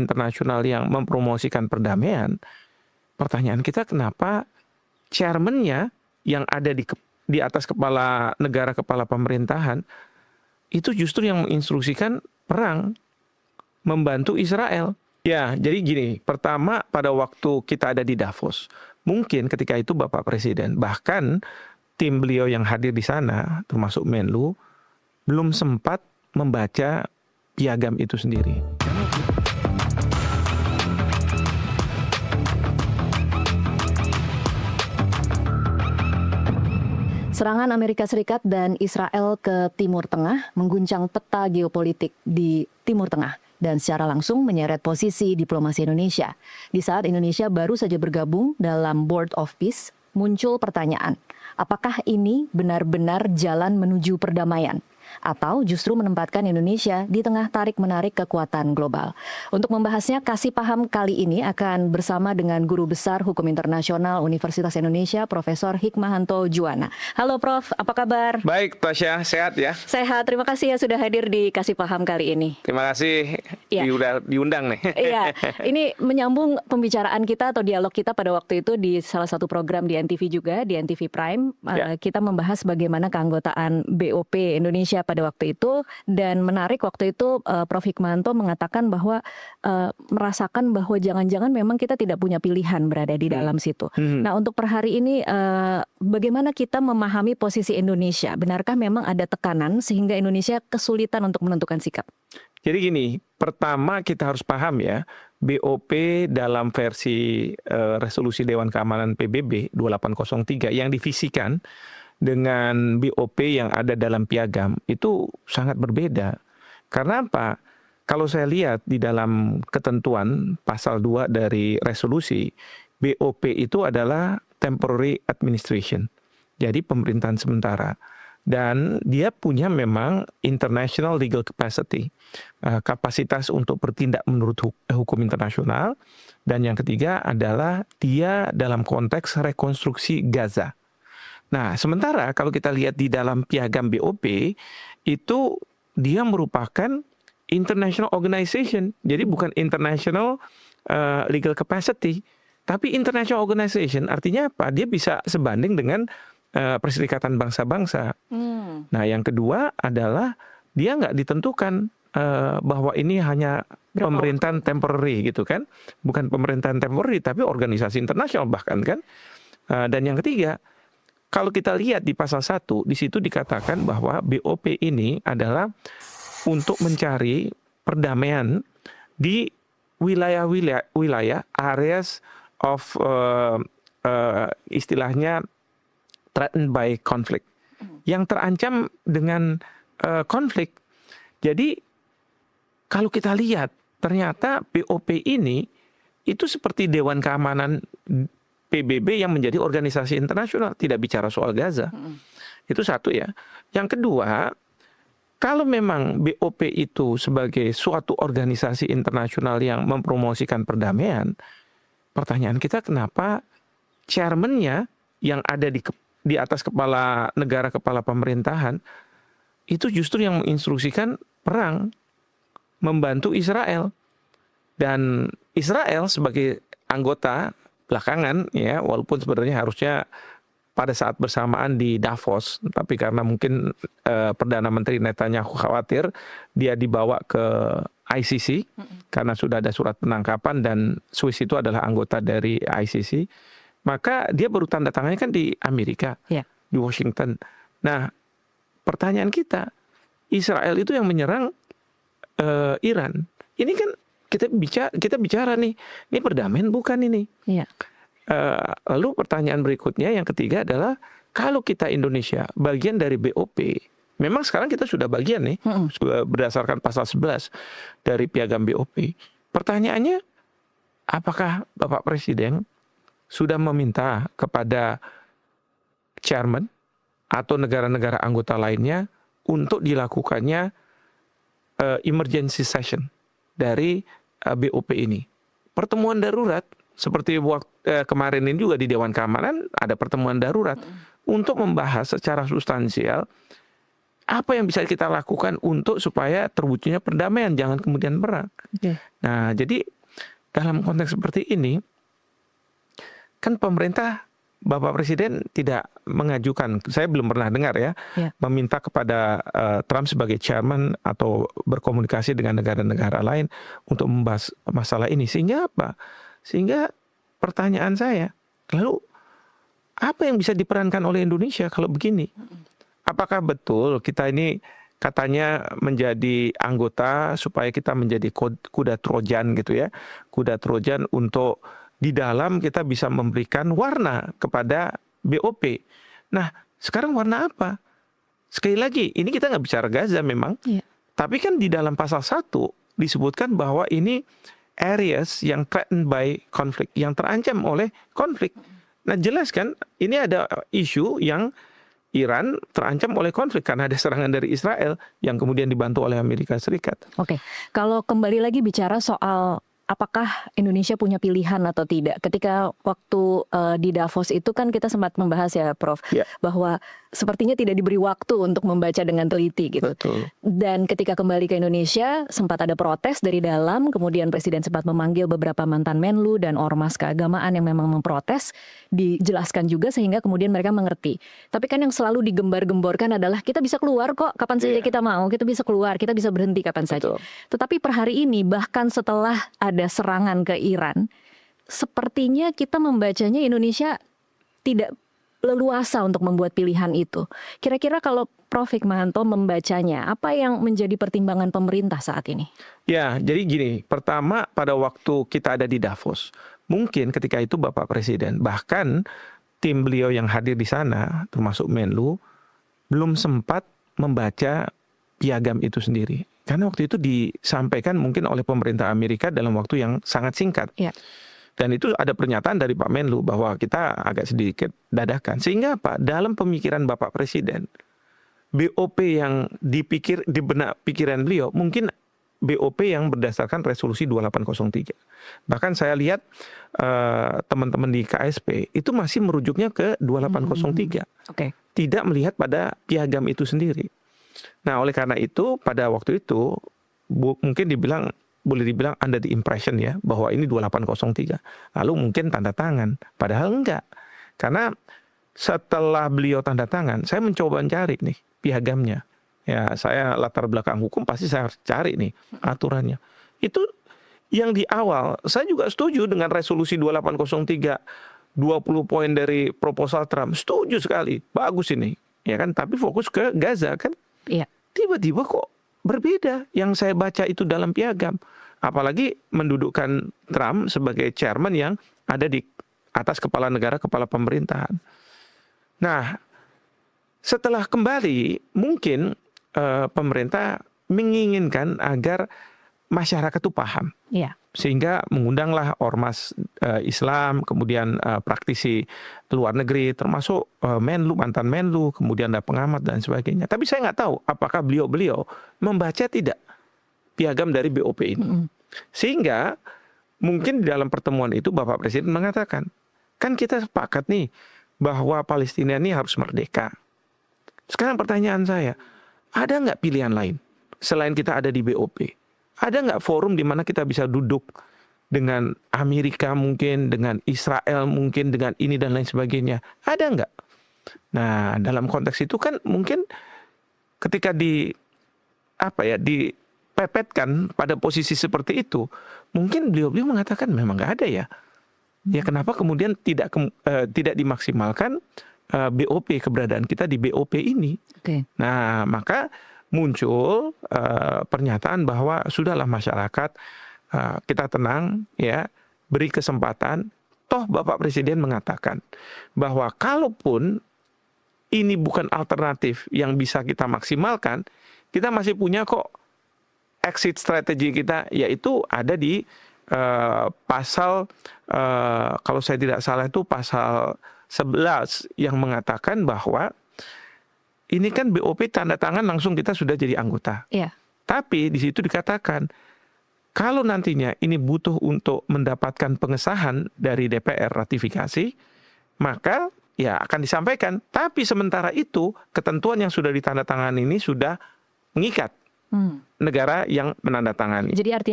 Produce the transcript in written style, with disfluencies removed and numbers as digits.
internasional yang mempromosikan perdamaian, pertanyaan kita kenapa chairman-nya yang ada di atas kepala negara, kepala pemerintahan, itu justru yang menginstruksikan perang, membantu Israel. Ya, jadi gini, pertama pada waktu kita ada di Davos, mungkin ketika itu Bapak Presiden, bahkan tim beliau yang hadir di sana, termasuk Menlu, belum sempat membaca piagam itu sendiri. Serangan Amerika Serikat dan Israel ke Timur Tengah mengguncang peta geopolitik di Timur Tengah dan secara langsung menyeret posisi diplomasi Indonesia. Di saat Indonesia baru saja bergabung dalam Board of Peace, muncul pertanyaan, apakah ini benar-benar jalan menuju perdamaian? Atau justru menempatkan Indonesia di tengah tarik-menarik kekuatan global. Untuk membahasnya, Kasih Paham kali ini akan bersama dengan Guru Besar Hukum Internasional Universitas Indonesia, Profesor Hikmahanto Juwana. Halo Prof, apa kabar? Baik, Tasya, sehat ya? Sehat, terima kasih ya sudah hadir di Kasih Paham kali ini. Terima kasih diundang nih. Iya, ini menyambung pembicaraan kita atau dialog kita pada waktu itu di salah satu program di NTV juga, di NTV Prime. Kita membahas bagaimana keanggotaan BOP Indonesia pada waktu itu, dan menarik waktu itu Prof. Hikmahanto mengatakan bahwa merasakan bahwa jangan-jangan memang kita tidak punya pilihan berada di dalam situ. Nah, untuk per hari ini bagaimana kita memahami posisi Indonesia? Benarkah memang ada tekanan sehingga Indonesia kesulitan untuk menentukan sikap? Jadi gini, pertama kita harus paham ya, BOP dalam versi resolusi Dewan Keamanan PBB 2803 yang divisikan dengan BOP yang ada dalam piagam itu sangat berbeda. Karena apa? Kalau saya lihat di dalam ketentuan pasal 2 dari resolusi, BOP itu adalah temporary administration. Jadi pemerintahan sementara. Dan dia punya memang international legal capacity, kapasitas untuk bertindak menurut hukum internasional. Dan yang ketiga adalah dia dalam konteks rekonstruksi Gaza. Nah, sementara kalau kita lihat di dalam piagam BOP, itu dia merupakan international organization. Jadi bukan international legal capacity, tapi international organization artinya apa? Dia bisa sebanding dengan Perserikatan Bangsa-Bangsa. Nah, yang kedua adalah dia nggak ditentukan bahwa ini hanya pemerintahan temporary gitu kan. Bukan pemerintahan temporary, tapi organisasi internasional bahkan kan. Dan yang ketiga, kalau kita lihat di pasal 1, di situ dikatakan bahwa BOP ini adalah untuk mencari perdamaian di wilayah areas of istilahnya threatened by conflict, yang terancam dengan konflik. Jadi kalau kita lihat ternyata BOP ini itu seperti Dewan Keamanan PBB yang menjadi organisasi internasional, tidak bicara soal Gaza. Itu satu ya. Yang kedua, kalau memang BOP itu sebagai suatu organisasi internasional yang mempromosikan perdamaian, pertanyaan kita kenapa chairman-nya yang ada di atas kepala negara, kepala pemerintahan, itu justru yang menginstruksikan perang, membantu Israel. Dan Israel sebagai anggota belakangan ya, walaupun sebenarnya harusnya pada saat bersamaan di Davos, tapi karena mungkin Perdana Menteri Netanyahu khawatir dia dibawa ke ICC karena sudah ada surat penangkapan dan Swiss itu adalah anggota dari ICC, maka dia baru tanda tangannya kan di Amerika, di Washington. Nah, pertanyaan kita, Israel itu yang menyerang Iran. Ini kan kita bicara nih, ini perdamaian bukan ini? Lalu pertanyaan berikutnya yang ketiga adalah kalau kita Indonesia bagian dari BOP, memang sekarang kita sudah bagian nih, sudah berdasarkan pasal 11 dari piagam BOP. Pertanyaannya, apakah Bapak Presiden sudah meminta kepada chairman atau negara-negara anggota lainnya untuk dilakukannya emergency session dari BOP ini? Pertemuan darurat seperti kemarin ini juga di Dewan Keamanan ada pertemuan darurat untuk membahas secara substansial apa yang bisa kita lakukan untuk supaya terwujudnya perdamaian, jangan kemudian perang. Nah, jadi dalam konteks seperti ini, kan pemerintah, Bapak Presiden tidak mengajukan, saya belum pernah dengar ya, meminta kepada Trump sebagai chairman atau berkomunikasi dengan negara-negara lain untuk membahas masalah ini. Sehingga apa? Sehingga pertanyaan saya, lalu apa yang bisa diperankan oleh Indonesia kalau begini? Apakah betul kita ini katanya menjadi anggota supaya kita menjadi kuda Trojan gitu ya, kuda Trojan untuk di dalam kita bisa memberikan warna kepada BOP. Nah, sekarang warna apa? Sekali lagi, ini kita nggak bicara Gaza memang, tapi kan di dalam pasal 1 disebutkan bahwa ini areas yang threatened by conflict, yang terancam oleh konflik. Nah, jelas kan, ini ada isu yang Iran terancam oleh konflik karena ada serangan dari Israel yang kemudian dibantu oleh Amerika Serikat. Oke, kalau kembali lagi bicara soal apakah Indonesia punya pilihan atau tidak? Ketika waktu di Davos itu kan kita sempat membahas ya, Prof, bahwa sepertinya tidak diberi waktu untuk membaca dengan teliti gitu. Betul. Dan ketika kembali ke Indonesia sempat ada protes dari dalam, kemudian Presiden sempat memanggil beberapa mantan Menlu dan ormas keagamaan yang memang memprotes, dijelaskan juga sehingga kemudian mereka mengerti. Tapi kan yang selalu digembar-gemborkan adalah kita bisa keluar kok kapan saja kita mau, kita bisa keluar, kita bisa berhenti kapan saja. Tetapi per hari ini bahkan setelah ada serangan ke Iran, sepertinya kita membacanya Indonesia tidak leluasa untuk membuat pilihan itu. Kira-kira kalau Prof. Hikmahanto membacanya, apa yang menjadi pertimbangan pemerintah saat ini? Ya, jadi gini, pertama pada waktu kita ada di Davos, mungkin ketika itu Bapak Presiden, bahkan tim beliau yang hadir di sana, termasuk Menlu, belum sempat membaca piagam itu sendiri. Karena waktu itu disampaikan mungkin oleh pemerintah Amerika dalam waktu yang sangat singkat. Dan itu ada pernyataan dari Pak Menlu bahwa kita agak sedikit dadakan. Sehingga apa? Dalam pemikiran Bapak Presiden, BOP yang dipikir di benak pikiran beliau mungkin BOP yang berdasarkan resolusi 2803. Bahkan saya lihat teman-teman di KSP itu masih merujuknya ke 2803. Tidak melihat pada piagam itu sendiri. Nah, oleh karena itu pada waktu itu mungkin boleh dibilang under the impression ya bahwa ini 2803. Lalu mungkin tanda tangan, padahal enggak. Karena setelah beliau tanda tangan, saya mencoba mencari nih piagamnya. Ya, saya latar belakang hukum pasti saya harus cari nih aturannya. Itu yang di awal, saya juga setuju dengan resolusi 2803, 20 poin dari proposal Trump. Setuju sekali, bagus ini. Ya kan, tapi fokus ke Gaza kan. Tiba-tiba kok berbeda yang saya baca itu dalam piagam. Apalagi mendudukkan Trump sebagai chairman yang ada di atas kepala negara, kepala pemerintahan. Nah, setelah kembali, mungkin pemerintah menginginkan agar masyarakat itu paham. Sehingga mengundanglah ormas Islam, kemudian praktisi luar negeri, termasuk Menlu, mantan Menlu, kemudian ada pengamat dan sebagainya. Tapi saya nggak tahu apakah beliau membaca tidak piagam dari BOP ini. Sehingga mungkin di dalam pertemuan itu Bapak Presiden mengatakan, kan kita sepakat nih bahwa Palestina ini harus merdeka. Sekarang pertanyaan saya, ada nggak pilihan lain selain kita ada di BOP? Ada nggak forum di mana kita bisa duduk dengan Amerika mungkin, dengan Israel mungkin, dengan ini dan lain sebagainya? Ada nggak? Nah, dalam konteks itu kan mungkin ketika dipepetkan pada posisi seperti itu, mungkin beliau mengatakan memang nggak ada ya. Ya kenapa kemudian tidak dimaksimalkan BOP, keberadaan kita di BOP ini? Nah, maka muncul pernyataan bahwa sudahlah masyarakat, kita tenang ya, beri kesempatan. Toh Bapak Presiden mengatakan bahwa kalaupun ini bukan alternatif yang bisa kita maksimalkan, kita masih punya kok exit strategi kita, yaitu ada di pasal kalau saya tidak salah itu pasal 11 yang mengatakan bahwa ini kan BOP tanda tangan langsung kita sudah jadi anggota. Tapi di situ dikatakan kalau nantinya ini butuh untuk mendapatkan pengesahan dari DPR ratifikasi, maka ya akan disampaikan. Tapi sementara itu ketentuan yang sudah ditandatangani ini sudah mengikat negara yang menandatangani. Jadi artinya